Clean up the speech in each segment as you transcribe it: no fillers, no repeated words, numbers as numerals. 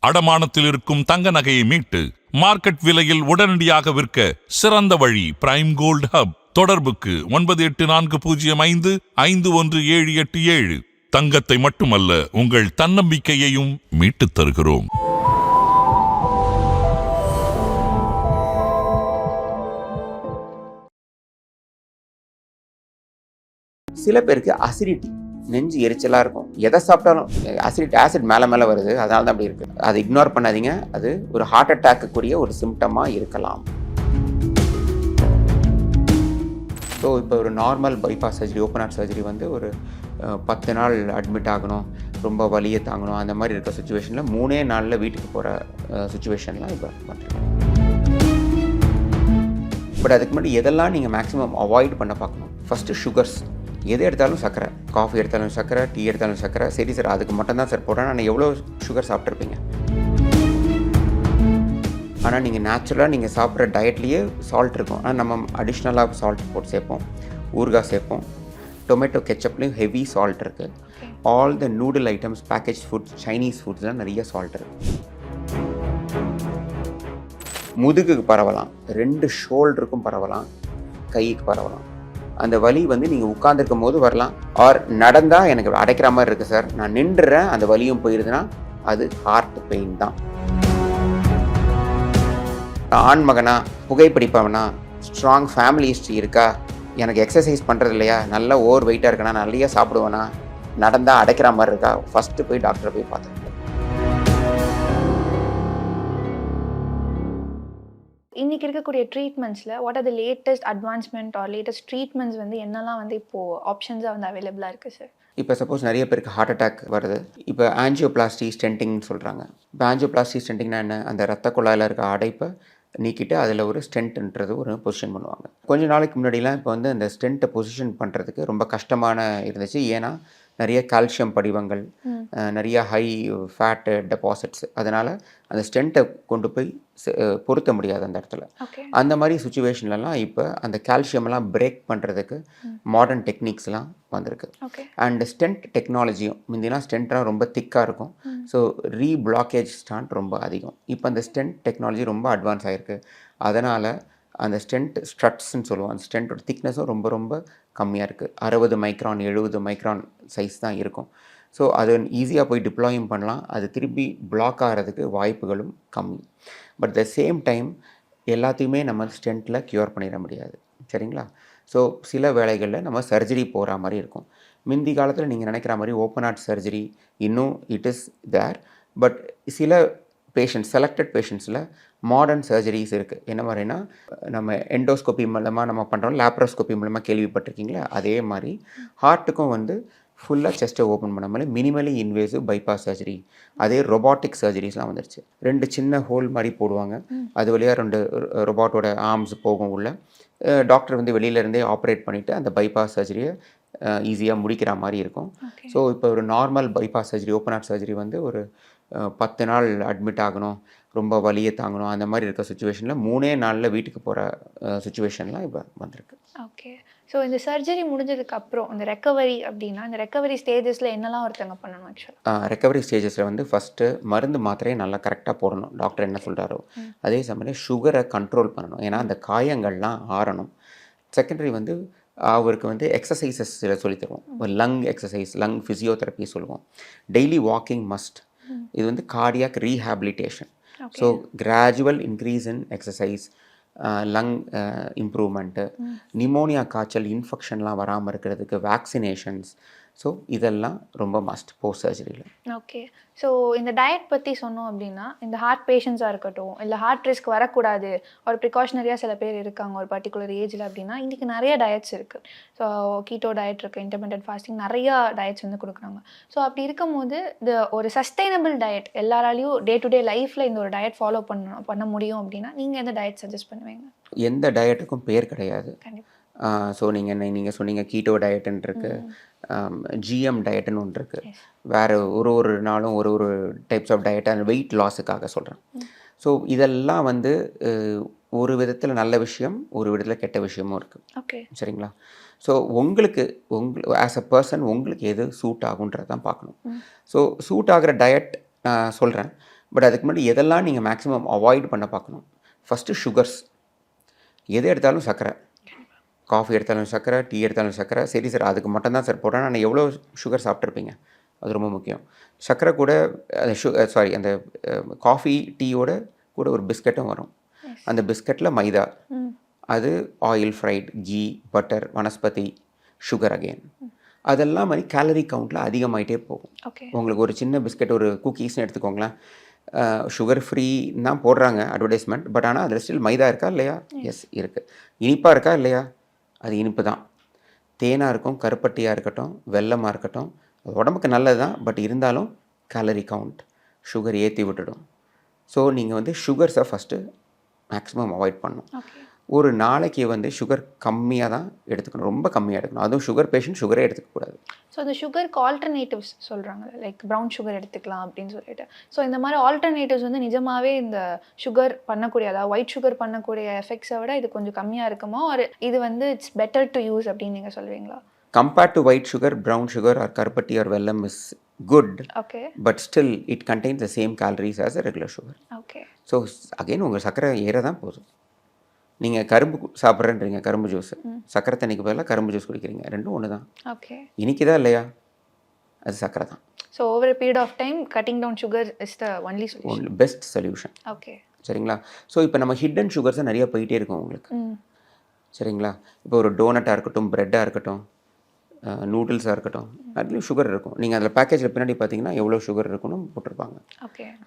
அடமானத்தில் இருக்கும் தங்க நகையை மீட்டு மார்க்கெட் விலையில் உடனடியாக விற்க சிறந்த வழி பிரைம் கோல்ட் ஹப். தொடர்புக்கு 9840551787. தங்கத்தை மட்டுமல்ல, உங்கள் தன்னம்பிக்கையையும் மீட்டுத் தருகிறோம். சில பேருக்கு அசிடிட்டி, நெஞ்சு எரிச்சலாக இருக்கும். எதை சாப்பிட்டாலும் ஆசிட் மேலே வருது, அதனால தான் அப்படி இருக்குது. அதை இக்னோர் பண்ணாதீங்க. அது ஒரு ஹார்ட் அட்டாக்குக்குரிய ஒரு சிம்டமாக இருக்கலாம். ஸோ இப்போ ஒரு normal bypass surgery, open heart surgery வந்து ஒரு 10 நாள் அட்மிட் ஆகணும், ரொம்ப வலியை தாங்கணும், அந்த மாதிரி இருக்க சுச்சுவேஷனில் 3 நாளில் வீட்டுக்கு போகிற சுச்சுவேஷன்லாம் இப்போ பண்ணுறோம். பட் அதுக்கு முன்னாடி எதெல்லாம் நீங்கள் மேக்ஸிமம் அவாய்ட் பண்ண பார்க்கணும். First sugars. எது எடுத்தாலும் சர்க்கரை, காஃபி எடுத்தாலும் சர்க்கரை, டீ எடுத்தாலும் சர்க்கரை. சரி சார், அதுக்கு மட்டும் தான் சார் போடுறேன், நான் எவ்வளோ சுகர் சாப்பிட்ருப்பீங்க? ஆனால் நீங்கள் நேச்சுரலாக நீங்கள் சாப்பிட்ற டயட்லேயே சால்ட் இருக்கும். ஆனால் நம்ம அடிஷ்னலாக சால்ட் போட்டு சேர்ப்போம், ஊறுகாய் சேர்ப்போம். டொமேட்டோ கெச்சப்லேயும் ஹெவி சால்ட் இருக்குது. All the noodle items, package foods, Chinese ஃபுட்ஸ்லாம் நிறைய சால்ட் இருக்குது. முதுகுக்கு பரவலாம், 2 ஷோல்டருக்கும் பரவலாம், கைக்கு பரவலாம். அந்த வலி வந்து நீங்கள் உட்கார்ந்துருக்கும் போது வரலாம். ஆர் நடந்தால் எனக்கு அடைக்கிற மாதிரி இருக்குது சார், நான் நின்றுறேன், அந்த வலியும் போயிடுதுன்னா அது ஹார்ட் பெயின் தான். ஆண் மகனா, புகைப்பிடிப்பவனா, ஸ்ட்ராங் ஃபேமிலி ஹிஸ்ட்ரி இருக்கா, எனக்கு எக்ஸசைஸ் பண்ணுறது இல்லையா, நல்லா ஓவர் வெயிட்டாக இருக்கனா, நிறைய சாப்பிடுவேனா, நடந்தால் அடைக்கிற மாதிரி இருக்கா, ஃபஸ்ட்டு போய் டாக்டரை போய் பார்த்துருக்கேன். இன்றைக்கி இருக்கக்கூடிய ட்ரீட்மெண்ட்ஸில் what are the latest advancement or latest treatments வந்து என்னெல்லாம் வந்து இப்போது ஆப்ஷன்ஸாக வந்து அவைலபிளாக இருக்குது சார்? இப்போ சப்போஸ் நிறைய பேருக்கு ஹார்ட் அட்டாக் வருது. இப்போ ஆஞ்சியோபிளாஸ்டி ஸ்டென்டிங்னு சொல்கிறாங்க. இப்போ ஆஞ்சியோபிளாஸ்டி ஸ்டென்டிங்னா என்ன? அந்த ரத்த குழாயில் இருக்க அடைப்பை நீக்கிட்டு அதில் ஒரு ஸ்டென்ட்ன்றது ஒரு பொசிஷன் பண்ணுவாங்க. கொஞ்ச நாளைக்கு முன்னாடிலாம் இப்போ வந்து அந்த ஸ்டென்ட்டை பொசிஷன் பண்ணுறதுக்கு ரொம்ப கஷ்டமான இருந்துச்சு. ஏன்னா நிறைய கால்சியம் படிவங்கள், நிறைய ஹை ஃபேட்டு டெபாசிட்ஸ், அதனால் அந்த ஸ்டென்ட்டை கொண்டு போய் பொருத்த முடியாது அந்த இடத்துல. அந்த மாதிரி சுச்சுவேஷன்லலாம் இப்போ அந்த கால்சியம்லாம் பிரேக் பண்ணுறதுக்கு மாடர்ன் டெக்னிக்ஸ்லாம் வந்திருக்கு. அண்ட் ஸ்டென்ட் டெக்னாலஜியும், முந்தினா ஸ்டென்ட்லாம் ரொம்ப திக்காக இருக்கும். ஸோ ரீபிளாக்கேஜ் ஸ்டாண்ட் ரொம்ப அதிகம். இப்போ அந்த ஸ்டென்ட் டெக்னாலஜி ரொம்ப அட்வான்ஸ் ஆகிருக்கு. அதனால் அந்த ஸ்டென்ட் ஸ்ட்ரட்ஸ்ன்னு சொல்லுவோம், அந்த ஸ்டென்ட்டோட திக்னஸும் ரொம்ப ரொம்ப கம்மியாக இருக்குது. 60 மைக்ரான் 70 மைக்ரான் சைஸ் தான் இருக்கும். ஸோ அது ஈஸியாக போய் டிப்ளாயும் பண்ணலாம். அது திருப்பி பிளாக் ஆகிறதுக்கு வாய்ப்புகளும் கம்மி. பட் த சேம் டைம் எல்லாத்தையுமே நம்ம ஸ்டென்ட்டில் க்யூர் பண்ணிட முடியாது, சரிங்களா? ஸோ சில வேளைகளில் நம்ம சர்ஜரி போகிற மாதிரி இருக்கும். முந்தி காலத்தில் நீங்கள் நினைக்கிற மாதிரி ஓப்பன் ஹார்ட் சர்ஜரி இன்னும் இட் இஸ் தேர். பட் சில பேஷண்ட்ஸ், செலக்டட் பேஷண்ட்ஸில் மாடர்ன் சர்ஜரிஸ் இருக்குது. என்ன மாதிரினா, நம்ம எண்டோஸ்கோப்பி மூலமாக நம்ம பண்ணுறோம், லேப்ரோஸ்கோப்பி மூலமாக கேள்விப்பட்டிருக்கீங்களா? அதே மாதிரி ஹார்ட்டுக்கும் வந்து ஃபுல்லாக செஸ்ட்டை ஓப்பன் பண்ண மாதிரி மினிமலி இன்வேசிவ் பைபாஸ் சர்ஜரி, அதே ரொபாட்டிக் சர்ஜரிஸ்லாம் வந்துருச்சு. 2 சின்ன ஹோல் மாதிரி போடுவாங்க, அது வழியாக 2 ரொபாட்டோட ஆர்ம்ஸ் போகும் உள்ள. டாக்டர் வந்து வெளியிலேருந்தே ஆப்ரேட் பண்ணிவிட்டு அந்த பைபாஸ் சர்ஜரியை ஈஸியாக முடிக்கிற மாதிரி இருக்கும். ஸோ இப்போ ஒரு normal bypass surgery, open heart surgery வந்து ஒரு 10 நாள் அட்மிட் ஆகணும், ரொம்ப வலியை தாங்கணும், அந்த மாதிரி இருக்க சுச்சுவேஷனில் 3 நாளில் வீட்டுக்கு போகிற சுச்சுவேஷன்லாம் இப்போ வந்திருக்கு. ஓகே. ஸோ இந்த சர்ஜரி முடிஞ்சதுக்கப்புறம் இந்த ரெக்கவரி அப்படின்னா, இந்த ரெக்கவரி ஸ்டேஜஸில் என்னெல்லாம் ஒருத்தங்க பண்ணணும் ஆக்சுவலாக? ரெக்கவரி ஸ்டேஜஸில் வந்து ஃபஸ்ட்டு மருந்து மாத்திரையை நல்லா கரெக்டாக போடணும், டாக்டர் என்ன சொல்கிறாரோ. அதே சமயம் சுகரை கண்ட்ரோல் பண்ணணும், ஏன்னா அந்த காயங்கள்லாம் ஆறணும். செகண்டரி வந்து அவருக்கு வந்து எக்ஸசைசஸ் சில சொல்லி தருவோம். லங் எக்ஸசைஸ், லங் ஃபிசியோதெரப்பி சொல்லுவோம். Daily walking must. இது வந்து cardiac rehabilitation. So gradual increase in exercise, lung improvement, pneumonia காய்ச்சல் இன்ஃபெக்ஷன்லாம் வராமல் இருக்கிறதுக்கு வேக்சினேஷன்ஸ். ஸோ இதெல்லாம் ரொம்ப மஸ்ட் போஸ்ட் சர்ஜரியில். ஓகே. ஸோ இந்த டயட் பற்றி சொன்னோம் அப்படின்னா, இந்த ஹார்ட் பேஷண்ட்ஸாக இருக்கட்டும், இல்லை ஹார்ட் ரிஸ்க் வரக்கூடாது, ஒரு ப்ரிகாஷனரியாக சில பேர் இருக்காங்க ஒரு பர்டிகுலர் ஏஜில் அப்படின்னா, இன்றைக்கி நிறைய டயட்ஸ் இருக்குது. ஸோ கீட்டோ டயட் இருக்குது, இன்டர்மிட்டன்ட் ஃபாஸ்டிங், நிறையா டயட்ஸ் வந்து கொடுக்குறாங்க. ஸோ அப்படி இருக்கும்போது இந்த ஒரு சஸ்டைனபிள் டயட் எல்லாராலையும் டே டு டே லைஃப்பில் இந்த ஒரு டயட் ஃபாலோ பண்ண முடியும் அப்படின்னா, நீங்கள் எந்த டயட் சஜஸ்ட் பண்ணுவீங்க? எந்த டயட்டுக்கும் பேர் கிடையாது. ஸோ நீங்கள் சொன்னீங்க கீட்டோ டயட்டுன்னு இருக்குது, ஜிஎம் டயட்டுன்னு ஒன்று இருக்குது. வேறு ஒரு நாளும் ஒரு டைப்ஸ் ஆஃப் டயட் அந்த வெயிட் லாஸுக்காக சொல்கிறேன். ஸோ இதெல்லாம் வந்து ஒரு விதத்தில் நல்ல விஷயம், ஒரு விதத்தில் கெட்ட விஷயமும் இருக்குது, சரிங்களா? ஸோ உங்களுக்கு ஆஸ் அ பர்சன் உங்களுக்கு எது சூட் ஆகுன்றது தான் பார்க்கணும். ஸோ சூட் ஆகிற டயட் நான் சொல்கிறேன். பட் அதுக்கு முன்னாடி எதெல்லாம் நீங்கள் மேக்ஸிமம் அவாய்ட் பண்ண பார்க்கணும். First sugars. எது எடுத்தாலும் சர்க்கரை. காஃபி எடுத்தாலும் சர்க்கரை, டீ எடுத்தாலும் சர்க்கரை. சரி சார் அதுக்கு மட்டும் தான் சார் போடுறேன், நான் எவ்வளோ சுகர் சாப்பிட்ருப்பீங்க? அது ரொம்ப முக்கியம். சர்க்கரை கூட அந்த காஃபி டீயோட கூட ஒரு பிஸ்கட்டும் வரும். அந்த பிஸ்கட்டில் மைதா, அது oil fried, ghee, butter, vanaspati, sugar again. அதெல்லாம் மாதிரி கேலரி கவுண்ட்டில் அதிகமாகிட்டே போகும். உங்களுக்கு ஒரு சின்ன பிஸ்கட், ஒரு குக்கீஸ்னு எடுத்துக்கோங்களேன், சுகர் ஃப்ரீ தான் போடுறாங்க அட்வர்டைஸ்மெண்ட், பட் ஆனால் அதில் ஸ்டில் மைதா இருக்கா இல்லையா? எஸ் இருக்குது. இனிப்பாக இருக்கா இல்லையா? அது இனிப்பு தான். தேனாக இருக்கும், கருப்பட்டியாக இருக்கட்டும், வெல்லமாக இருக்கட்டும், உடம்புக்கு நல்லது தான், பட் இருந்தாலும் கேலரி கவுண்ட் சுகர் ஏற்றி விட்டுடும். ஸோ நீங்கள் வந்து சுகர்ஸை ஃபஸ்ட்டு மேக்ஸிமம் அவாய்ட் பண்ணணும். ஒரு நாளைக்கு வந்து சுகர் கம்மியாக தான் எடுத்துக்கணும், ரொம்ப கம்மியாக எடுக்கணும். அதுவும் சுகர் பேஷண்ட் சுகரே எடுத்துக்கக்கூடாது. ஸோ அந்த சுகருக்கு ஆல்டர்னேட்டிவ்ஸ் சொல்கிறாங்க, லைக் ப்ரௌன் சுகர் எடுத்துக்கலாம் அப்படின்னு சொல்லிட்டு. ஸோ இந்த மாதிரி ஆல்டர்னேட்டிவ்ஸ் வந்து நிஜமாகவே இந்த சுகர் பண்ணக்கூடிய, அதாவது ஒயிட் சுகர் பண்ணக்கூடிய எஃபெக்ட்ஸை விட இது கொஞ்சம் கம்மியாக இருக்குமோ, ஒரு இது வந்து இட்ஸ் பெட்டர் டு யூஸ் அப்படின்னு நீங்கள் சொல்வீங்களா? Compared to white sugar, brown sugar or கருப்பட்டி ஆர் வெல்லம் is good, but still it contains the same calories as a regular sugar. So again உங்கள் சர்க்கரை ஏற தான் போதும். நீங்கள் கரும்பு சாப்பிட்றேன்றீங்க, கரும்பு ஜூஸ், சக்கரை தண்ணிக்கு பதிலாக கரும்பு ஜூஸ் குடிக்கிறீங்க, ரெண்டும் ஒன்று தான். இனிக்குதா இல்லையா? அது சக்கரை தான். So over a period of time cutting down sugar is the only solution, best solution. சரிங்களா? ஸோ இப்போ நம்ம ஹிடன் சுகர்ஸை நிறைய போயிட்டே இருக்கும் உங்களுக்கு. சரிங்களா? இப்போ ஒரு டோனட்டாக இருக்கட்டும், ப்ரெட்டாக இருக்கட்டும், நூடுல்ஸாக இருக்கட்டும், அதுலேயும் சுகர் இருக்கும். நீங்கள் அதில் பேக்கேஜில் பின்னாடி பார்த்தீங்கன்னா எவ்வளோ சுகர் இருக்குன்னு போட்டிருப்பாங்க.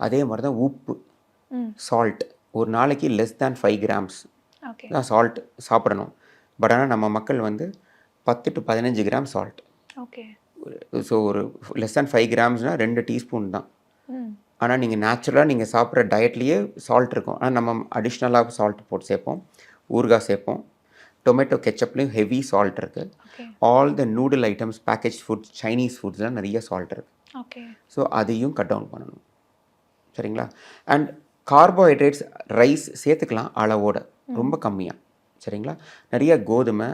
அதே மாதிரி தான் உப்பு, சால்ட். ஒரு நாளைக்கு லெஸ் தேன் 5 கிராம்ஸ் தான் சால்ட் சாப்பிடணும். பட் ஆனால் நம்ம மக்கள் வந்து 10 to 15 கிராம் சால்ட். ஸோ ஒரு லெஸ் தேன் 5 கிராம்ஸ்னால் 2 டீஸ்பூன் தான். ஆனால் நீங்கள் நேச்சுரலாக நீங்கள் சாப்பிட்ற டயட்லேயே சால்ட் இருக்கும். ஆனால் நம்ம அடிஷ்னலாக சால்ட் போட்டு சேர்ப்போம், ஊறுகாய் சேர்ப்போம், டொமேட்டோ கெச்சப்லேயும் ஹெவி சால்ட் இருக்குது. All the noodle items, package foods, Chinese ஃபுட்ஸ்லாம் நிறைய சால்ட் இருக்குது. ஸோ அதையும் கட் டவுன் பண்ணணும். சரிங்களா? அண்ட் கார்போஹைட்ரேட்ஸ், ரைஸ் சேர்த்துக்கலாம் அளவோட, ரொம்ப கம்மியாக. சரிங்களா? நிறைய கோதுமை,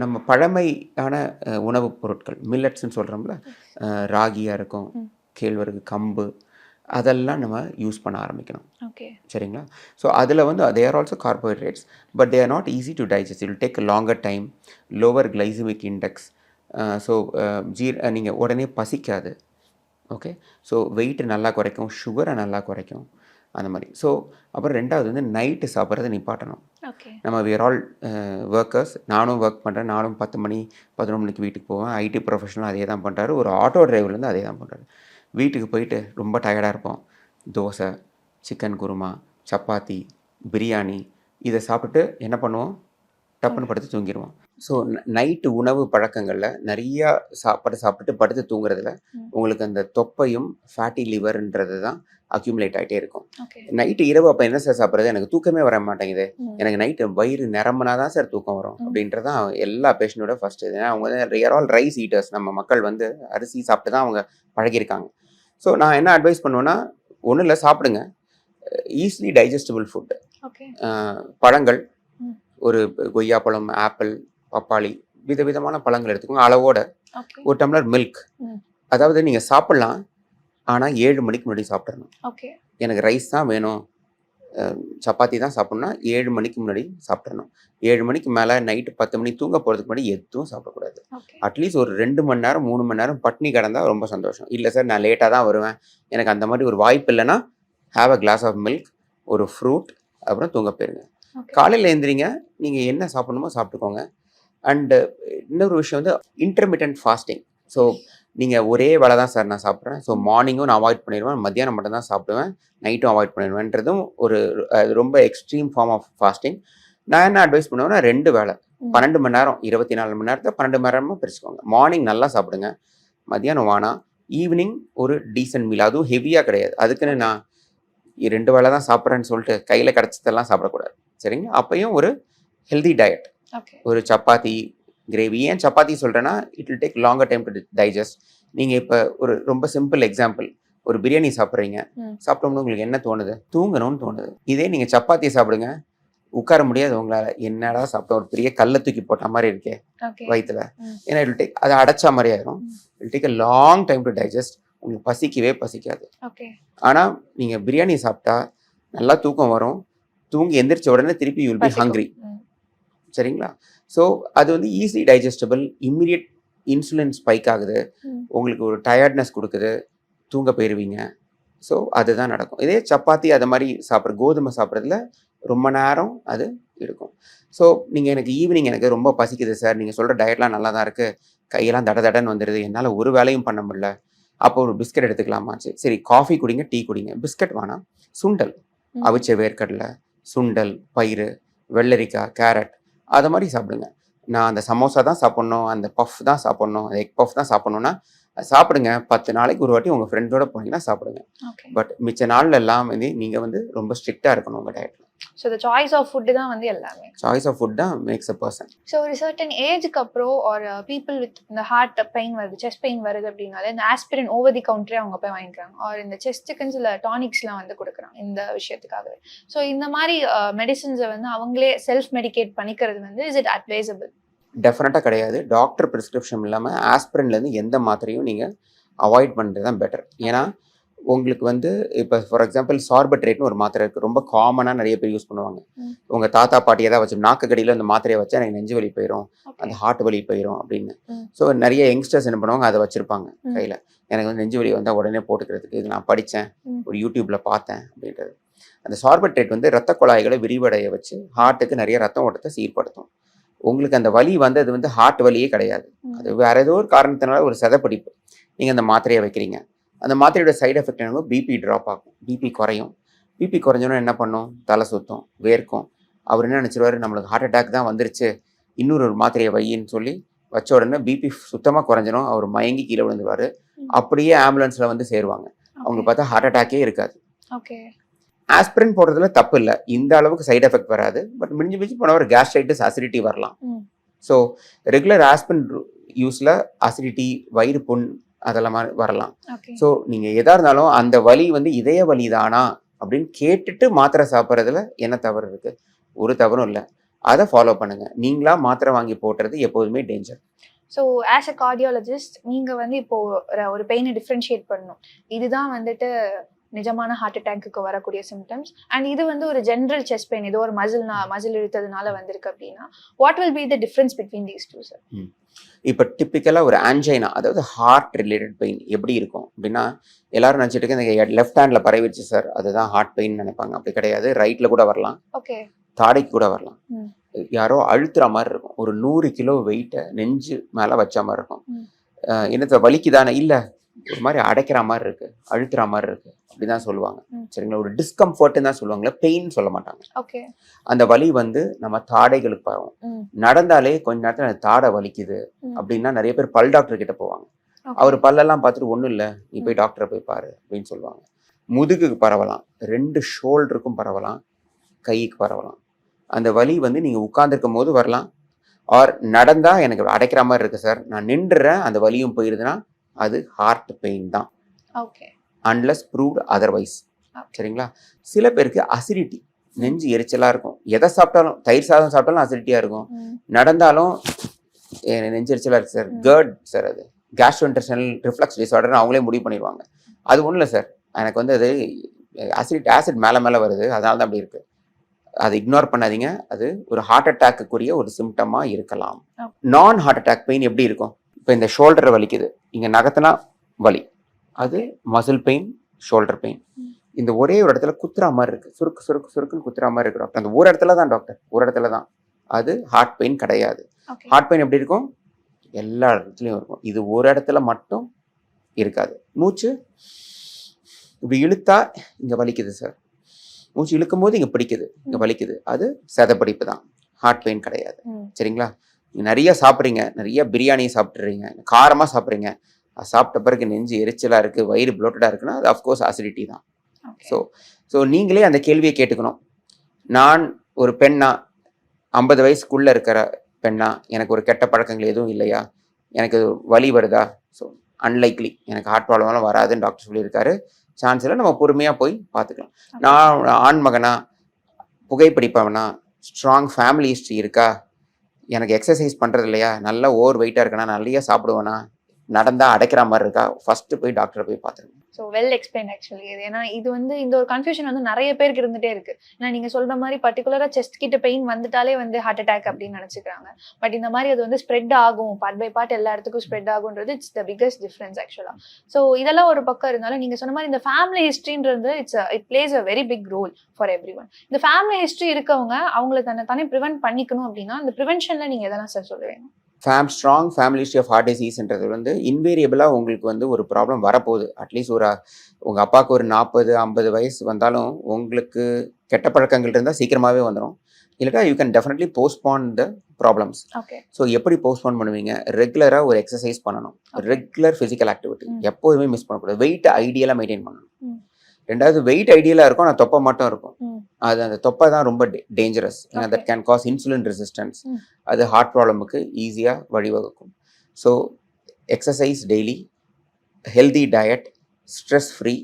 நம்ம பழமையான உணவுப் பொருட்கள், மில்லட்ஸ்ன்னு சொல்கிறோம்ல, ராகியாக இருக்கும், கேழ்வரகு, கம்பு, அதெல்லாம் நம்ம யூஸ் பண்ண ஆரம்பிக்கணும். சரிங்களா? ஸோ அதில் வந்து they are also carbohydrates, but they are not easy to digest. It will take longer time, lower glycaemic index. So நீங்கள் உடனே பசிக்காது. ஓகே, ஸோ வெயிட்டு நல்லா குறைக்கும், சுகரை நல்லா குறைக்கும், அந்த மாதிரி. ஸோ அப்புறம் ரெண்டாவது வந்து நைட்டு சாப்பிட்றத நிப்பாட்டணும். நம்ம வேர் ஆல் ஒர்க்கர்ஸ். நானும் ஒர்க் பண்ணுறேன், நானும் 10 மணி 11 மணிக்கு வீட்டுக்கு போவேன். ஐடி ப்ரொஃபஷனல் அதே தான் பண்ணுறாரு, ஒரு ஆட்டோ டிரைவர்லேருந்து அதே தான் பண்ணுறாரு. வீட்டுக்கு போயிட்டு ரொம்ப டயர்டாக இருப்போம். தோசை, சிக்கன் குருமா, சப்பாத்தி, பிரியாணி, இதை சாப்பிட்டு என்ன பண்ணுவோம்? டப்புன்னு படுத்து தூங்கிடுவோம். ஸோ நைட்டு உணவு பழக்கங்களில் நிறையா சாப்பிட்டு படுத்து தூங்குறதுல உங்களுக்கு அந்த தொப்பையும் ஃபேட்டி லிவர்ன்றது தான் அக்யூமுலேட் ஆகிட்டே இருக்கும். நைட்டு இரவு அப்போ என்ன சார் சாப்பிட்றது? எனக்கு தூக்கமே வர மாட்டேங்குது, எனக்கு நைட்டு வயிறு நிரம்பினா தான் சார் தூக்கம் வரும் அப்படின்றது தான் எல்லா பேஷண்ட்டோட ஃபர்ஸ்ட். ஏன்னா அவங்க வந்து ரியர் ஆல் ரைஸ் ஈட்டர்ஸ். நம்ம மக்கள் வந்து அரிசி சாப்பிட்டு தான் அவங்க பழகியிருக்காங்க. ஸோ நான் என்ன அட்வைஸ் பண்ணுவேன்னா, ஒன்றும் இல்லை, சாப்பிடுங்க ஈஸிலி டைஜஸ்டபிள் ஃபுட்டு. பழங்கள், ஒரு கொய்யாப்பழம், ஆப்பிள், பப்பாளி, விதவிதமான பழங்கள் எடுத்துக்கோங்க அளவோட. ஒரு டம்ளர் மில்க். அதாவது நீங்கள் சாப்பிட்லாம், ஆனால் 7 மணிக்கு முன்னாடி சாப்பிட்றணும். எனக்கு ரைஸ் தான் வேணும், சப்பாத்தி தான் சாப்பிட்ணுன்னா 7 மணிக்கு முன்னாடி சாப்பிட்றணும். 7 மணிக்கு மேலே நைட்டு 10 மணி தூங்க போகிறதுக்கு முன்னாடி எதுவும் சாப்பிடக்கூடாது. அட்லீஸ்ட் ஒரு 2 மணி நேரம் 3 மணி நேரம் பட்னி கிடந்தால் ரொம்ப சந்தோஷம். இல்லை சார் நான் லேட்டாக தான் வருவேன், எனக்கு அந்த மாதிரி ஒரு வாய்ப்பு இல்லைன்னா have a glass of milk, ஒரு ஃப்ரூட், அப்புறம் தூங்க போயிருங்க. காலையில் எழுந்திரிங்க, நீங்கள் என்ன சாப்பிடணுமோ சாப்பிட்டுக்கோங்க. அண்டு இன்னொரு விஷயம் வந்து இன்டர்மிட்டன்ட் ஃபாஸ்டிங். ஸோ நீங்கள் ஒரே வேலை தான் சார் நான் சாப்பிட்றேன், ஸோ மார்னிங்கும் நான் அவாய்ட் பண்ணிடுவேன், மத்தியானம் மட்டும் தான் சாப்பிடுவேன், நைட்டும் அவாய்ட் பண்ணிடுவேன்றதும் ஒரு ரொம்ப எக்ஸ்ட்ரீம் ஃபார்ம் ஆஃப் ஃபாஸ்டிங். நான் என்ன அட்வைஸ் பண்ணுவேன்னா, 2 வேளை 12 மணி நேரம், 24 மணி நேரத்தை 12 மணி நேரமாக பிரிச்சுக்கோங்க. மார்னிங் நல்லா சாப்பிடுங்க, மத்தியானம் வேணாம், ஈவினிங் ஒரு டீசன்ட் மீல், அதுவும் ஹெவியாக கிடையாது. அதுக்குன்னு நான் 2 வேளை தான் சாப்பிட்றேன்னு சொல்லிட்டு கையில் கிடச்சதெல்லாம் சாப்பிடக்கூடாது. சரிங்களா? அப்பையும் ஒரு ஹெல்தி டயட், ஒரு சப்பாத்தி, கிரேவி. ஏன் சப்பாத்தி சொல்கிறேன்னா, it will take longer time to digest. நீங்கள் இப்போ ஒரு ரொம்ப சிம்பிள் எக்ஸாம்பிள், ஒரு பிரியாணி சாப்பிட்றீங்க, சாப்பிட்டோம்னா உங்களுக்கு என்ன தோணுது? தூங்கணும்னு தோணுது. இதே நீங்கள் சப்பாத்தி சாப்பிடுங்க, உட்கார முடியாது உங்களால். என்னடா சாப்பிட்டோம், ஒரு பெரிய கல்லை தூக்கி போட்ட மாதிரி இருக்கே வயிற்றுல. ஏன்னா இட் வில் டேக், அதை அடைச்சா மாதிரி ஆயிரும். It will take a long time to digest. உங்களுக்கு பசிக்கவே பசிக்காது. ஓகே. ஆனால் நீங்கள் பிரியாணி சாப்பிட்டா நல்லா தூக்கம் வரும், தூங்கி எந்திரிச்ச உடனே திருப்பி யூ வில் பி ஹங்க்ரி. சரிங்களா? ஸோ அது வந்து easily digestible, immediate insulin spike ஆகுது, உங்களுக்கு ஒரு டயர்ட்னஸ் கொடுக்குது, தூங்க போயிடுவீங்க. ஸோ அதுதான் நடக்கும். இதே சப்பாத்தி அது மாதிரி கோதுமை சாப்பிட்றதுல ரொம்ப நேரம் அது இருக்கும். ஸோ நீங்கள் எனக்கு ஈவினிங் எனக்கு ரொம்ப பசிக்குது சார், நீங்கள் சொல்கிற டயட்லாம் நல்லா தான் இருக்குது, கையெல்லாம் தடன்னு வந்துடுது, என்னால் ஒரு வேலையும் பண்ண முடியல, அப்போ ஒரு பிஸ்கட் எடுத்துக்கலாமாச்சு. சரி, காஃபி குடிங்க, டீ குடிங்க, பிஸ்கட் வேணாம். சுண்டல், அவிச்ச வேர்க்கடலை, சுண்டல், பயிறு, வெள்ளரிக்காய், கேரட், அதை மாதிரி சாப்பிடுங்க. நான் அந்த சமோசா தான் சாப்பிட்ணும், அந்த பஃப் தான் சாப்பிட்ணும், அந்த எக் பஃப் தான் சாப்பிட்ணுன்னா சாப்பிடுங்க. 10 நாளைக்கு ஒரு வாட்டி உங்கள் ஃப்ரெண்டோட போனீங்கன்னா சாப்பிடுங்க. பட் மிச்ச நாள்ல எல்லாம் வந்து நீங்கள் வந்து ரொம்ப ஸ்ட்ரிக்டாக இருக்கணும் உங்கள் டயட்டில். So the choice of food தான் வந்து எல்லாமே. சாய்ஸ் ஆஃப் ஃபுட் தான் மேக்ஸ் அ பர்சன். ஸோ ஒரு சர்டன் ஏஜுக்கு அப்புறம் ஒரு பீப்புள் வித் இந்த ஹார்ட் பெயின் வருது, செஸ்ட் பெயின் வருது அப்படின்னாலே இந்த ஆஸ்பிரின் ஓவர் தி கவுண்டரே அவங்க போய் வாங்கிக்கிறாங்க. ஆர் இந்த செஸ்ட்டுக்குன்னு சில டானிக்ஸ்லாம் வந்து கொடுக்குறாங்க இந்த விஷயத்துக்காகவே. ஸோ இந்த மாதிரி மெடிசின்ஸை வந்து அவங்களே செல்ஃப் மெடிகேட் பண்ணிக்கிறது வந்து இஸ் இட் அட்வைசபிள்? டெஃபினட்டாக கிடையாது. டாக்டர் ப்ரிஸ்கிரிப்ஷன் இல்லாமல் ஆஸ்பிரின்லேருந்து எந்த மாத்திரையும் நீங்கள் அவாய்ட் பண்ணுறது தான் பெட்டர். ஏன்னா உங்களுக்கு வந்து இப்போ ஃபார் எக்ஸாம்பிள் சார்பட்ரேட்னு ஒரு மாத்திரை இருக்குது, ரொம்ப காமனாக நிறைய பேர் யூஸ் பண்ணுவாங்க. உங்கள் தாத்தா பாட்டி ஏதாவது வச்சு நாக்கு கடியில் அந்த மாத்திரையை வச்சா எனக்கு நெஞ்சு வலி போயிடும், அந்த ஹார்ட் வலி போயிடும் அப்படின்னு. ஸோ நிறைய யங்ஸ்டர்ஸ் என்ன பண்ணுவாங்க, அதை வச்சுருப்பாங்க கையில். எனக்கு வந்து நெஞ்சு வலி வந்தால் உடனே போட்டுக்கிறதுக்கு இது நான் படித்தேன், ஒரு யூடியூப்பில் பார்த்தேன் அப்படின்றது. அந்த சார்பட்ரேட் வந்து ரத்த குழாய்களை விரிவடைய வச்சு ஹார்ட்டுக்கு நிறைய ரத்த ஓட்டத்தை சீர்படுத்தும். உங்களுக்கு அந்த வலி வந்து அது வந்து ஹார்ட் வலியே கிடையாது, அது வேற ஏதோ ஒரு காரணத்தினால ஒரு சதப்பிடிப்பு. நீங்கள் அந்த மாத்திரையை வைக்கிறீங்க, அந்த மாத்திரையோட சைடு எஃபெக்ட் என்னன்னா பிபி ட்ராப் ஆகும், பிபி குறையும். பிபி குறைஞ்சோன்னா என்ன பண்ணும், தலை சுத்தம், வேர்க்கும். அவர் என்ன நினச்சிருவாரு, நம்மளுக்கு ஹார்ட் அட்டாக் தான் வந்துருச்சு, இன்னொரு மாத்திரையை வையின்னு சொல்லி வச்ச உடனே பிபி சுத்தமாக குறைஞ்சிடும், அவர் மயங்கி கீழே விழுந்துருவார். அப்படியே ஆம்புலன்ஸில் வந்து சேருவாங்க, அவங்க பார்த்தா ஹார்ட் அட்டாக்கே இருக்காது. ஓகே. ஆஸ்பிரின் போடுறதுல தப்பு இல்லை, இந்த அளவுக்கு சைடு எஃபெக்ட் வராது. பட் மிஞ்சி போன ஒரு கேஸ்ட்ரைட்டிஸ், அசிடிட்டி வரலாம். ஸோ ரெகுலர் ஆஸ்பிரின் யூஸில் அசிடிட்டி, வயிறு புண் அதெல்லாம் வரலாம். ஸோ நீங்கள் எதாக இருந்தாலும் அந்த வலி வந்து இதய வலி தானா அப்படின்னு கேட்டுட்டு மாத்திரை சாப்பிட்றதுல என்ன தவறு இருக்குது? ஒரு தவறும் இல்லை. அதை ஃபாலோ பண்ணுங்கள். நீங்களா மாத்திரை வாங்கி போட்டுறது எப்போதுமே danger. So as a cardiologist நீங்கள் வந்து இப்போது ஒரு பெயினை டிஃப்ரென்ஷியேட் பண்ணணும், இதுதான் வந்துட்டு நிஜமான ஹார்ட் அட்டாக்கு வரக்கூடிய சிம்டம்ஸ், அண்ட் இது வந்து ஒரு ஜென்ரல் செஸ்ட் பெயின், ஏதோ ஒரு மசில் இழுத்ததுனால வந்திருக்கு அப்படின்னா what will be the difference between these two sir? இப்போ டிப்பிக்கலாக ஒரு ஆன்ஜைனா, அதாவது ஹார்ட் ரிலேட்டட் பெயின் எப்படி இருக்கும் அப்படின்னா, எல்லாரும் நினச்சிட்டு இந்த லெஃப்ட் ஹேண்டில் பரவிடுச்சு சார் அதுதான் ஹார்ட் பெயின் நினைப்பாங்க. அப்படி கிடையாது. ரைட்டில் கூட வரலாம், ஓகே, தாடைக்கு கூட வரலாம். யாரோ அழுத்துற மாதிரி இருக்கும், ஒரு 100 கிலோ வெயிட்டை நெஞ்சு மேலே வச்ச மாதிரி இருக்கும். என்னத்தை வலிக்குதானே? இல்லை, ஒரு மாதிரி அடைக்கிற மாதிரி இருக்கு, அழுத்துற மாதிரி இருக்கு அப்படிதான் சொல்லுவாங்க. சரிங்களா? ஒரு டிஸ்கம்ஃபர்ட்னு தான் சொல்லுவாங்களே, பெயின் சொல்ல மாட்டாங்க. ஓகே. அந்த வலி வந்து நம்ம தாடைகளுக்கு பரவும். நடந்தாலே கொஞ்ச நேரத்தில் எனக்கு தாடை வலிக்குது அப்படின்னா நிறைய பேர் பல் டாக்டர் கிட்ட போவாங்க. அவர் பல்லெல்லாம் பார்த்துட்டு ஒன்றும் இல்லை, நீ போய் டாக்டரை போய் பாரு அப்படின்னு சொல்லுவாங்க. முதுகுக்கு பரவலாம், 2 ஷோல்டருக்கும் பரவலாம், கைக்கு பரவலாம். அந்த வலி வந்து நீங்கள் உட்கார்ந்துருக்கும் போது வரலாம், ஆர் நடந்தா எனக்கு அடைக்கிற மாதிரி இருக்கு சார், நான் நின்றுறேன் அந்த வலியும் போயிருதுன்னா அது ஹார்ட் பெயின் தான். ஓகே. Unless proved otherwise. சரிங்களா? சில பேருக்கு அசிடிட்டி, நெஞ்சு எரிச்சலாக இருக்கும், எதை சாப்பிட்டாலும், தயிர் சாதம் சாப்பிட்டாலும் அசிடிட்டியாக இருக்கும், நடந்தாலும் நெஞ்சு எரிச்சலாக இருக்குது சார், கர்ட் சார், அது கேஸ்ட்ரோஇன்டெஸ்டைனல் ரிஃப்ளக்ஸ் டிஸார்டர்னு அவங்களே முடிவு பண்ணிடுவாங்க. அது ஒன்றும் இல்லை சார், எனக்கு வந்து அது ஆசிட் மேலே வருது, அதனால தான் அப்படி இருக்குது. அதை இக்னோர் பண்ணாதீங்க, அது ஒரு ஹார்ட் அட்டாக்குரிய ஒரு சிம்டமாக இருக்கலாம். நான் ஹார்ட் அட்டாக் பெயின் எப்படி இருக்கும்? இப்போ இந்த ஷோல்டர் வலிக்குது, இங்கே நகத்தினா வலி, அது மசில் பெயின், ஷோல்டர் பெயின். இந்த ஒரே ஒரு இடத்துல குத்துற மாதிரி இருக்கு, சுருக்குன்னு குத்துற மாதிரி இருக்கு டாக்டர், அந்த ஒரு இடத்துல தான் டாக்டர், ஒரு இடத்துல தான், அது ஹார்ட் பெயின் கிடையாது. ஹார்ட் பெயின் எப்படி இருக்கும்? எல்லா இடத்துலையும் இருக்கும், இது ஒரு இடத்துல மட்டும் இருக்காது. மூச்சு இப்படி இழுத்தா இங்கே வலிக்குது சார், மூச்சு இழுக்கும் போது இங்கே பிடிக்குது, இங்கே வலிக்குது, அது சதப்பிடிப்பு தான், ஹார்ட் பெயின் கிடையாது. சரிங்களா? நீங்கள் நிறைய சாப்பிட்றீங்க, நிறைய பிரியாணி சாப்பிட்றீங்க, காரமாக சாப்பிட்றீங்க, சாப்பிட்ட பிறகு நெஞ்சு எரிச்சலாக இருக்குது, வயிறு ப்ளோட்டடாக இருக்குன்னா அது அஃப்கோர்ஸ் அசிடிட்டி தான். ஸோ நீங்களே அந்த கேள்வியை கேட்டுக்கணும். நான் ஒரு பெண்ணா, 50 வயசுக்குள்ளே இருக்கிற பெண்ணா, எனக்கு ஒரு கெட்ட பழக்கங்கள் எதுவும் இல்லையா, எனக்கு வலி வருதா? ஸோ அன்லைக்லி, எனக்கு ஹார்ட் ப்ராப்ளம்லாம் வராதுன்னு டாக்டர் சொல்லியிருக்காரு. சான்ஸ் இல்லை, நம்ம பொறுமையாக போய் பார்த்துக்கலாம். நான் ஆண் மகனா, புகைப்பிடிப்பவனா, ஸ்ட்ராங் ஃபேமிலி ஹிஸ்ட்ரி இருக்கா, எனக்கு எக்ஸசைஸ் பண்ணுறது இல்லையா, நல்லா ஓவர் வெயிட்டாக இருக்கேனா, நிறைய சாப்பிடுவேனா, நடந்தால் அடைக்கிற மாதிரி இருக்கா, ஃபஸ்ட்டு போய் டாக்டரை போய் பார்த்துருங்க. ஸோ வெல் எக்ஸ்பிளைன் ஆக்சுவலி இது. ஏன்னா இது வந்து இந்த ஒரு கன்ஃபியூஷன் வந்து நிறைய பேருக்கு இருந்துகிட்டே இருக்கு. ஏன்னா நீங்கள் சொல்கிற மாதிரி பர்டிகுலராக செஸ்ட் கிட்ட பெயின் வந்துட்டாலே வந்து ஹார்ட் அட்டாக் அப்படின்னு நினச்சிக்கிறாங்க. பட் இந்த மாதிரி அது வந்து ஸ்ப்ரெட் ஆகும், பார்ட் பை பார்ட் எல்லா இடத்துக்கும் ஸ்ப்ரெட் ஆகுன்றது இட்ஸ் த பிகஸ்ட் டிஃப்ரென்ஸ் ஆக்சுவலாக. ஸோ இதெல்லாம் ஒரு பக்கம் இருந்தாலும் நீங்கள் சொன்ன மாதிரி இந்த ஃபேமிலி ஹிஸ்ட்ரின்றது it plays a very big role for everyone. இந்த ஃபேமிலி ஹிஸ்ட்ரி இருக்கவங்க அவங்கள தானே ப்ரிவென்ட் பண்ணிக்கணும் அப்படின்னா இந்த ப்ரிவென்ஷனில் நீங்கள் எதெல்லாம் சார் சொல்லுவீங்க? Strong family history of heart டிசீஸ்ன்றது வந்து இன்வேரியபிளாக உங்களுக்கு வந்து ஒரு ப்ராப்ளம் வரப்போகுது. அட்லீஸ்ட் உங்கள் அப்பாவுக்கு ஒரு 40-50 வயசு வந்தாலும் உங்களுக்கு கெட்ட பழக்கங்கள் இருந்தால் சீக்கிரமாகவே வந்துடும். இல்லாட்டா you can definitely postpone the problems. Okay. So எப்படி போஸ்ட்பான் பண்ணுவீங்க? ரெகுலராக ஒரு எக்ஸசைஸ் பண்ணணும், ரெகுலர் ஃபிசிக்கல் ஆக்டிவிட்டி எப்போதுமே மிஸ் பண்ணக்கூடாது. வெயிட் ஐடியலாக மெயின்டைன் பண்ணணும். ரெண்டாவது வெயிட் ஐடியலாக இருக்கும், ஆனால் தொப்பை மட்டும் இருக்கும். அது அந்த தொப்பை தான் ரொம்ப டேஞ்சரஸ். ஏன்னா that can cause insulin resistance. அது ஹார்ட் ப்ராப்ளமுக்கு ஈஸியாக வழிவகுக்கும். So exercise daily, healthy diet, stress free,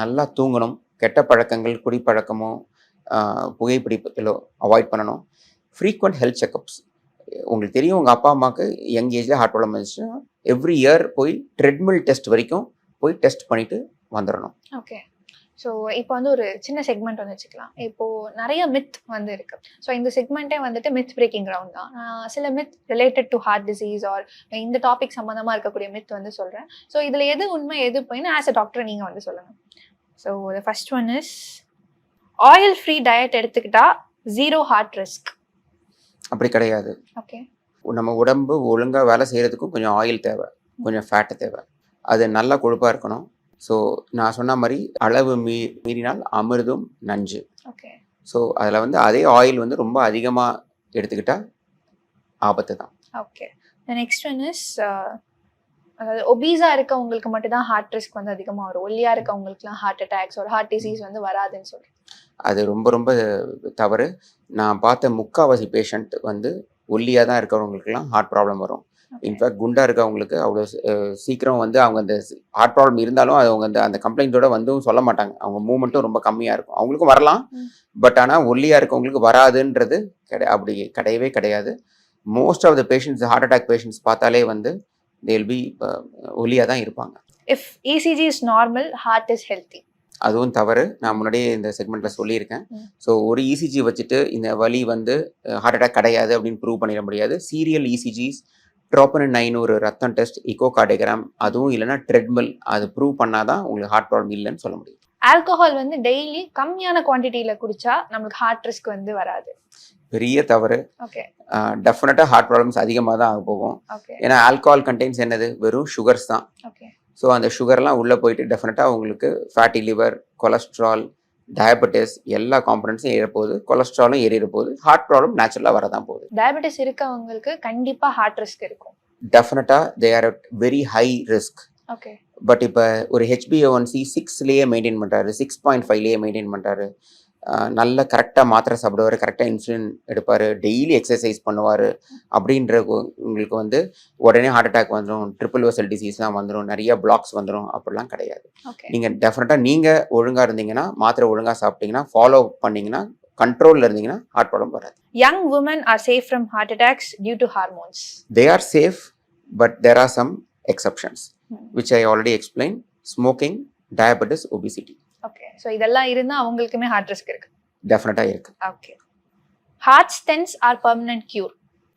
நல்லா தூங்கணும், கெட்ட பழக்கங்கள் குடிப்பழக்கமோ புகைப்பிடிப்பதிலோ அவாய்ட் பண்ணணும். Frequent health checkups. உங்களுக்கு தெரியும் உங்கள் அப்பா அம்மாவுக்கு யங் ஏஜில் ஹார்ட் ப்ராப்ளம் இருந்துச்சுன்னா எவ்ரி இயர் போய் ட்ரெட்மில் டெஸ்ட் வரைக்கும் போய் டெஸ்ட் பண்ணிவிட்டு வந்துடணும். ஓகே. ஸோ இப்போ வந்து ஒரு சின்ன செக்மெண்ட் வந்து வச்சுக்கலாம். இப்போது நிறைய மித் வந்து இருக்குது. ஸோ இந்த செக்மெண்ட்டே வந்துட்டு மித் பிரேக்கிங் கிரவுண்ட் தான். நான் சில myth related to heart disease or இந்த டாபிக் சம்மந்தமாக இருக்கக்கூடிய மித் வந்து சொல்கிறேன். ஸோ இதில் எது உண்மை எது போயின்னு ஆஸ் அ டாக்டர் நீங்கள் வந்து சொல்லுங்கள். So the first one is oil free diet எடுத்துக்கிட்டா 0 ஹார்ட் ரிஸ்க். அப்படி கிடையாது. ஓகே. நம்ம உடம்பு ஒழுங்காக வேலை செய்கிறதுக்கும் கொஞ்சம் ஆயில் தேவை, கொஞ்சம் ஃபேட்டு தேவை. அது நல்லா கொழுப்பாக இருக்கணும். ஸோ நான் சொன்ன மாதிரி அளவு மீறினால் அமிர்தும் நஞ்சு. ஓகே. ஸோ அதில் வந்து அதே ஆயில் வந்து ரொம்ப அதிகமாக எடுத்துக்கிட்டால் ஆபத்து தான். ஓகே. நெக்ஸ்ட் ஒன் இஸ் அதாவது ஒபீஸாக இருக்கவங்களுக்கு மட்டும்தான் ஹார்ட் ரிஸ்க் வந்து அதிகமாக வரும், ஒல்லியாக இருக்கவங்களுக்குலாம் ஹார்ட் அட்டாக்ஸ் ஒரு ஹார்ட் டிசீஸ் வந்து வராதுன்னு சொல்கிறேன். அது ரொம்ப ரொம்ப தவறு. நான் பார்த்த முக்கால்வாசி பேஷண்ட் வந்து ஒல்லியாக தான் இருக்கிறவங்களுக்குலாம் ஹார்ட் ப்ராப்ளம் வரும். இன்ஃபேக்ட் குண்டாக இருக்கவங்களுக்கு அவ்வளோ சீக்கிரம் வந்து அவங்க அந்த ஹார்ட் ப்ராப்ளம் இருந்தாலும் அது அவங்க அந்த கம்ப்ளைண்ட்டோட வந்தும் சொல்ல மாட்டாங்க. அவங்க மூமெண்ட்டும் ரொம்ப கம்மியாக இருக்கும். அவங்களுக்கும் வரலாம், பட் ஆனால் ஒல்லியாக இருக்கவங்களுக்கு வராதுன்றது அப்படி கிடையவே கிடையாது. Most of the patients heart attack patients பார்த்தாலே வந்து they will be ஒல்லியாக தான் இருப்பாங்க. If ECG is normal, heart is healthy. அதுவும் தவறு. நான் முன்னாடியே இந்த செக்மெண்ட்டில் சொல்லியிருக்கேன். ஸோ ஒரு இசிஜி வச்சுட்டு இந்த வலி வந்து ஹார்ட் அட்டாக் கிடையாது அப்படின்னு ப்ரூவ் பண்ணிட முடியாது. சீரியல் இசிஜிஸ், ட்ரோபனின் 900 ரத்தம் டெஸ்ட், இக்கோகார்டியோகிராம், அதுவும் இல்லைன்னா ட்ரெட்மில், அது ப்ரூவ் பண்ணாதான் உங்களுக்கு ஹார்ட் ப்ராப்ளம் இல்லைன்னு சொல்ல முடியும். ஆல்கஹால் வந்து டெய்லி கம்மியான குவான்டிட்டியில் குடிச்சா நமக்கு ஹார்ட் ரிஸ்க் வந்து வராது. பெரிய தவறு. ஓகே. டெஃபினட்டாக ஹார்ட் ப்ராப்ளம்ஸ் அதிகமாக தான் ஆக போகும். ஏன்னா ஆல்கஹால் கண்டெய்ன்ஸ் என்னது, வெறும் சுகர்ஸ் தான். ஓகே. ஸோ அந்த சுகர்லாம் உள்ளே போயிட்டு டெஃபினட்டாக உங்களுக்கு ஃபேட்டி லிவர், கொலஸ்ட்ரால், டயபெட்டிஸ் எல்லா காம்பனன்ட்ஸும் ஏறப்போகுது. கொலஸ்ட்ராலும் ஏறிறப்போகுது. ஹார்ட் ப்ராப்ளம் நேச்சுரலாக வரதான் போகுது. டயபெட்டிஸ் இருக்கவங்களுக்கு கண்டிப்பாக ஹார்ட் ரிஸ்க் இருக்கும். டெஃபினட்டாக they are at very high risk. Okay. But இப்போ ஒரு HbA1c 6லேயே மெயின்டைன் பண்ணுறாரு, 6.5லேயே மெயின்டைன் பண்ணுறாரு, நல்ல கரெக்டாக மாத்திரை சாப்பிடுவார், கரெக்டாக இன்சுலின் எடுப்பார், டெய்லி எக்ஸசைஸ் பண்ணுவார் அப்படின்ற உங்களுக்கு வந்து உடனே ஹார்ட் அட்டாக் வந்துடும், ட்ரிபிள் வெசல் டிசீஸ்லாம் வந்துடும், நிறைய பிளாக்ஸ் வந்துடும், அப்படிலாம் கிடையாது. நீங்கள் டெஃபினட்டாக நீங்கள் ஒழுங்காக இருந்தீங்கன்னா, மாத்திரை ஒழுங்காக சாப்பிட்டீங்கன்னா, ஃபாலோ பண்ணிங்கன்னா, கண்ட்ரோலில் இருந்தீங்கன்னா ஹார்ட் ப்ராப்ளம் வராது. Young women are safe from heart attacks due to hormones. They are safe, but there are some exceptions, which I already explained: smoking, diabetes, obesity. Okay. So இதெல்லாம் இருந்தால் அவங்களுக்குமே ஹார்ட் ரிஸ்க் இருக்கு. டெஃபினட்டாக இருக்கு. Okay. Heart stents are permanent cure.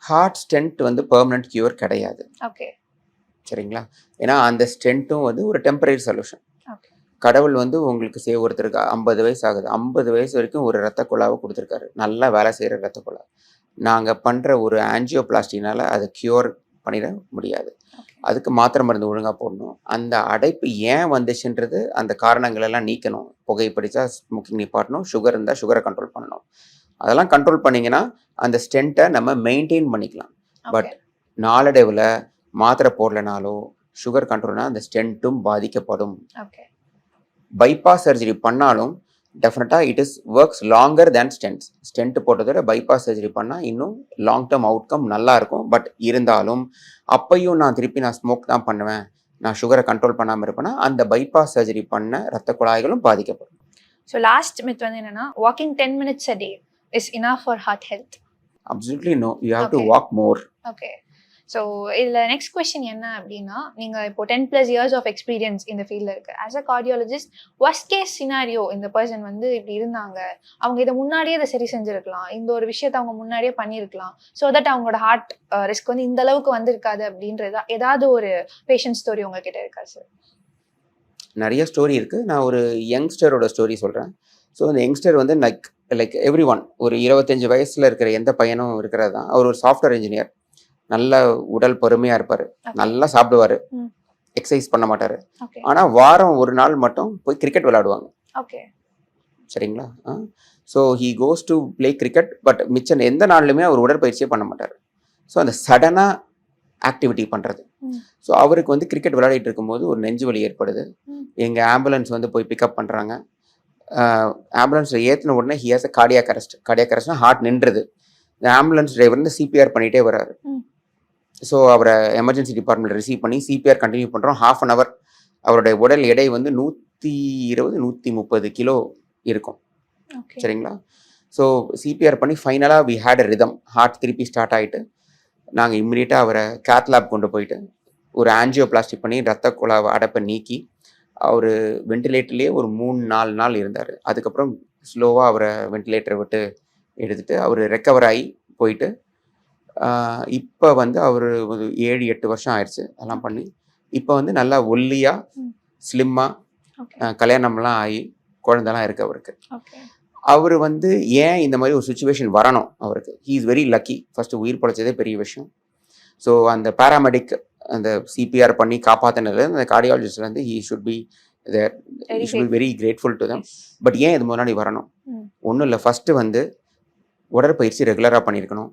Heart stent வந்து permanent cure கிடையாது. Okay. சரிங்களா? ஏன்னா அந்த ஸ்டென்ட்டும் வந்து ஒரு டெம்பரரி சொல்யூஷன். ஓகே. கடவுள் வந்து உங்களுக்கு ஒருத்தருக்கு 50 வயசு ஆகுது, 50 வயசு வரைக்கும் ஒரு ரத்த குழாவை கொடுத்துருக்காரு, நல்லா வேலை செய்கிற ரத்த குழா. நாங்கள் பண்ணுற ஒரு ஆஞ்சியோபிளாஸ்டினால் அதை க்யூர் பண்ணிட முடியாது. அதுக்கு மாத்திரை மருந்து ஒழுங்காக போடணும். அந்த அடைப்பு ஏன் வந்துச்சுன்றது அந்த காரணங்கள் எல்லாம் நீக்கணும். புகைப்பிடிச்சா ஸ்மோக்கிங் நிப்பாட்டணும், சுகர் இருந்தால் சுகரை கண்ட்ரோல் பண்ணணும். அதெல்லாம் கண்ட்ரோல் பண்ணிங்கன்னா அந்த ஸ்டென்ட்டை நம்ம மெயின்டைன் பண்ணிக்கலாம். பட் நாளடைவில் மாத்திரை போடலனாலோ சுகர் கண்ட்ரோல்னா அந்த ஸ்டென்ட்டும் பாதிக்கப்படும். பைபாஸ் சர்ஜரி பண்ணாலும் டெஃபினட்டாக it is works longer than stents. Stent போட்டதோட பைபாஸ் சர்ஜரி பண்ணால் இன்னும் லாங் டேர்ம் அவுட்கம் நல்லா இருக்கும். பட் இருந்தாலும் அப்பையும் நான் திருப்பி ஸ்மோக் தான் பண்ணுவேன், நான் சுகரை கண்ட்ரோல் பண்ணாமல் இருப்பேன்னா அந்த பைபாஸ் சர்ஜரி பண்ண ரத்த குழாய்களும் பாதிக்கப்படும். ஸோ லாஸ்ட் மித் வந்து என்னன்னா, walking 10 minutes a day is enough for heart health. Absolutely no, you have to walk more. Okay. So இதில் நெக்ஸ்ட் கொஸ்டின் என்ன அப்படின்னா, நீங்கள் இப்போ 10+ இயர்ஸ் ஆஃப் எக்ஸ்பீரியன்ஸ் இந்த ஃபீல்டில் இருக்குது. As a cardiologist, worst case scenario இந்த பர்சன் வந்து இப்படி இருந்தாங்க, அவங்க இதை முன்னாடியே இதை சரி செஞ்சுருக்கலாம், இந்த ஒரு விஷயத்தை அவங்க முன்னாடியே பண்ணியிருக்கலாம், ஸோ தட் அவங்களோட ஹார்ட் ரிஸ்க் வந்து இந்த அளவுக்கு வந்திருக்காது அப்படின்றதா ஏதாவது ஒரு பேஷண்ட் ஸ்டோரி உங்ககிட்ட இருக்கா சார்? நிறைய ஸ்டோரி இருக்குது. நான் ஒரு யங்ஸ்டரோட ஸ்டோரி சொல்கிறேன். ஸோ அந்த யங்ஸ்டர் வந்து லைக் எவ்ரி ஒன், ஒரு 25 வயசில் இருக்கிற எந்த பையனும் இருக்கிறது தான். அவர் ஒரு சாஃப்ட்வேர் இன்ஜினியர், நல்ல உடல் பொறுமையாக இருப்பார், நல்லா சாப்பிடுவார், எக்ஸசைஸ் பண்ண மாட்டார். ஆனால் வாரம் ஒரு நாள் மட்டும் போய் கிரிக்கெட் விளையாடுவாங்க. ஓகே, சரிங்களா? So he goes to play cricket, but மிச்சம் எந்த நாள்லையுமே அவர் உடற்பயிற்சியே பண்ண மாட்டார். ஸோ அந்த சடனாக ஆக்டிவிட்டி பண்ணுறது. ஸோ அவருக்கு வந்து கிரிக்கெட் விளையாடிட்டு இருக்கும்போது ஒரு நெஞ்சு வலி ஏற்படுது. எங்கள் ஆம்புலன்ஸ் வந்து போய் பிக்கப் பண்ணுறாங்க. ஆம்புலன்ஸில் ஏற்றின உடனே ஹி ஹாஸ் அ கார்டியாக் அரெஸ்ட்னா ஹார்ட் நின்றுது. இந்த ஆம்புலன்ஸ் டிரைவர் வந்து சிபிஆர் பண்ணிகிட்டே வர்றாரு. ஸோ அவரை எமர்ஜென்சி டிபார்ட்மெண்ட் ரிசீவ் பண்ணி சிபிஆர் கண்டினியூ பண்ணுறோம். 1/2 hour. அவருடைய உடல் எடை வந்து 120-130 கிலோ இருக்கும். சரிங்களா? ஸோ சிபிஆர் பண்ணி ஃபைனலாக we had a rhythm. Heart திருப்பி ஸ்டார்ட் ஆகிட்டு நாங்கள் இம்மிடியட்டாக அவரை கேத் லேப் கொண்டு போயிட்டு ஒரு ஆன்ஜியோபிளாஸ்டி பண்ணி ரத்த குழாய் அடைப்பை நீக்கி அவர் வெண்டிலேட்டர்லேயே ஒரு 3-4 நாள் இருந்தார். அதுக்கப்புறம் ஸ்லோவாக அவரை வெண்டிலேட்டரை விட்டு எடுத்துகிட்டு அவர் ரெக்கவர் ஆகி போயிட்டு இப்போ வந்து அவர் ஒரு 7-8 வருஷம் ஆயிடுச்சு அதெல்லாம் பண்ணி. இப்போ வந்து நல்லா ஒல்லியாக ஸ்லிம்மாக கல்யாணம்லாம் ஆகி குழந்தைலாம் இருக்குது அவருக்கு. அவர் வந்து ஏன் இந்த மாதிரி ஒரு சுச்சுவேஷன் வரணும் அவருக்கு, he is very lucky. First உயிர் பொழைச்சதே பெரிய விஷயம். ஸோ அந்த பேராமெடிக் அந்த சிபிஆர் பண்ணி காப்பாற்றினது அந்த கார்டியாலஜிஸ்ட் வந்து he should be very grateful to them. But ஏன் இது முன்னாடி வரணும்? ஒன்றும் இல்லை, ஃபஸ்ட்டு வந்து உடற்பயிற்சி ரெகுலராக பண்ணியிருக்கணும்.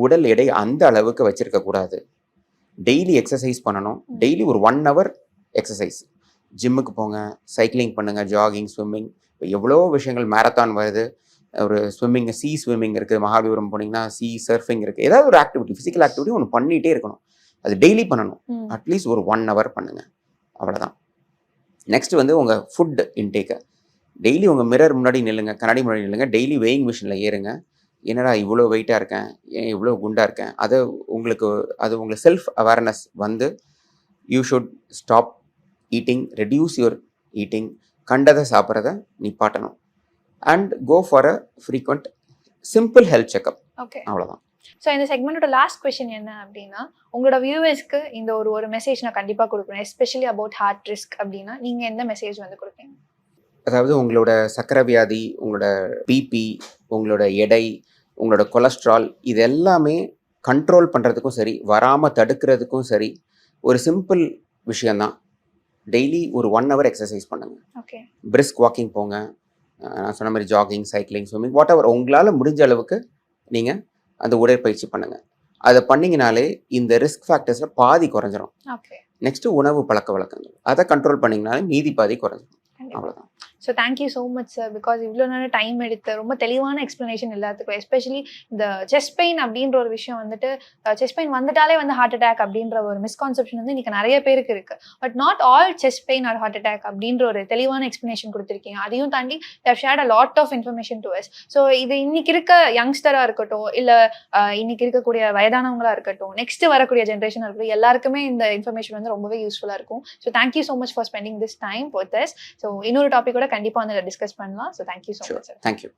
உடல் எடை அந்த அளவுக்கு வச்சிருக்கக்கூடாது. டெய்லி எக்ஸசைஸ் பண்ணணும். டெய்லி ஒரு 1 hour எக்ஸசைஸ். ஜிம்முக்கு போங்க, சைக்கிளிங் பண்ணுங்கள், ஜாகிங், ஸ்விம்மிங். இப்போ எவ்வளோ விஷயங்கள், மேரத்தான் வருது, ஒரு ஸ்விம்மிங், ஸ்விம்மிங் இருக்குது, மகாபலிபுரம் போனீங்கன்னா சர்ஃபிங் இருக்குது. ஏதாவது ஒரு ஆக்டிவிட்டி, ஃபிசிக்கல் ஆக்டிவிட்டி ஒன்று பண்ணிகிட்டே இருக்கணும். அது டெய்லி பண்ணணும். அட்லீஸ்ட் ஒரு 1 hour பண்ணுங்கள், அவ்வளோதான். நெக்ஸ்ட் வந்து உங்கள் ஃபுட் இன்டேக்கை டெய்லி உங்கள் மிரர் முன்னாடி நில்லுங்க, கண்ணாடி முன்னாடி நில்லுங்க, டெய்லி வெயிங் மிஷினில் ஏறுங்க. என்னடா இவ்வளோ வெயிட்டாக இருக்கேன், ஏன் இவ்வளோ குண்டாக இருக்கேன், அது உங்களுக்கு செல்ஃப் அவேர்னஸ் வந்து you should stop eating, reduce your eating, கண்டதை சாப்பிட்றத நிப்பாட்டணும். And go for a frequent simple health checkup. Okay, அவ்வளோதான். ஸோ இந்த செக்மெண்டோட லாஸ்ட் கொஸ்டின் என்ன அப்படின்னா, உங்களோட வியூவர்ஸ்க்கு இந்த ஒரு மெசேஜ் நான் கண்டிப்பாக கொடுக்கணும், எஸ்பெஷலி அபவுட் ஹார்ட் ரிஸ்க் அப்படின்னா நீங்கள் எந்த மெசேஜ் வந்து கொடுப்பீங்க? அதாவது உங்களோட சர்க்கரை வியாதி, உங்களோட பிபி, உங்களோட எடை, உங்களோட கொலஸ்ட்ரால், இது எல்லாமே கண்ட்ரோல் பண்ணுறதுக்கும் சரி, வராமல் தடுக்கிறதுக்கும் சரி, ஒரு சிம்பிள் விஷயந்தான். டெய்லி ஒரு 1 hour எக்ஸசைஸ் பண்ணுங்கள். ஓகே, பிரிஸ்க் வாக்கிங் போங்க, நான் சொன்ன மாதிரி jogging, cycling, swimming, what ever உங்களால் முடிஞ்ச அளவுக்கு நீங்கள் அந்த உடற்பயிற்சி பண்ணுங்கள். அதை பண்ணிங்கனாலே இந்த ரிஸ்க் ஃபேக்டர்ஸில் பாதி குறைஞ்சிரும். ஓகே, நெக்ஸ்ட்டு உணவு பழக்க வழக்கங்கள், அதை கண்ட்ரோல் பண்ணிங்கனாலே மீதி பாதி குறைஞ்சிரும். அவ்வளோதான். So thank you so much sir, because இவ்வளோ நேரம் டைம் எடுத்து ரொம்ப தெளிவான எக்ஸ்ப்ளனேஷன் எல்லாத்துக்கும். எஸ்பெஷலி இந்த செஸ்ட் பெயின் அப்படின்ற ஒரு விஷயம் வந்துட்டு, செஸ்ட் பெயின் வந்துட்டாலே வந்து ஹார்ட் அட்டாக் அப்படின்ற ஒரு மிஸ்கான்செப்ஷன் வந்து இன்றைக்கி நிறைய பேருக்கு இருக்குது. But not all chest pain or heart attack அப்படின்ற ஒரு தெளிவான எக்ஸ்ப்ளனேஷன் கொடுத்துருக்கீங்க. அதையும் தாண்டி they shared a lot of information to us. So இது இன்னைக்கு இருக்க யங்ஸ்டராக இருக்கட்டும், இல்லை இன்னைக்கு இருக்கக்கூடிய வயதானவங்களாக இருக்கட்டும், நெக்ஸ்ட் வரக்கூடிய ஜென்ரேஷனாக இருக்கட்டும், எல்லாருக்குமே இந்த இன்ஃபர்மேஷன் வந்து ரொம்பவே யூஸ்ஃபுல்லாக இருக்கும். So thank you so much for spending this time with us. So இன்னொரு டாபிக்கோட கண்டிப்பாக வந்து டிஸ்கஸ் பண்ணலாம். So thank you so much sir. Thank you.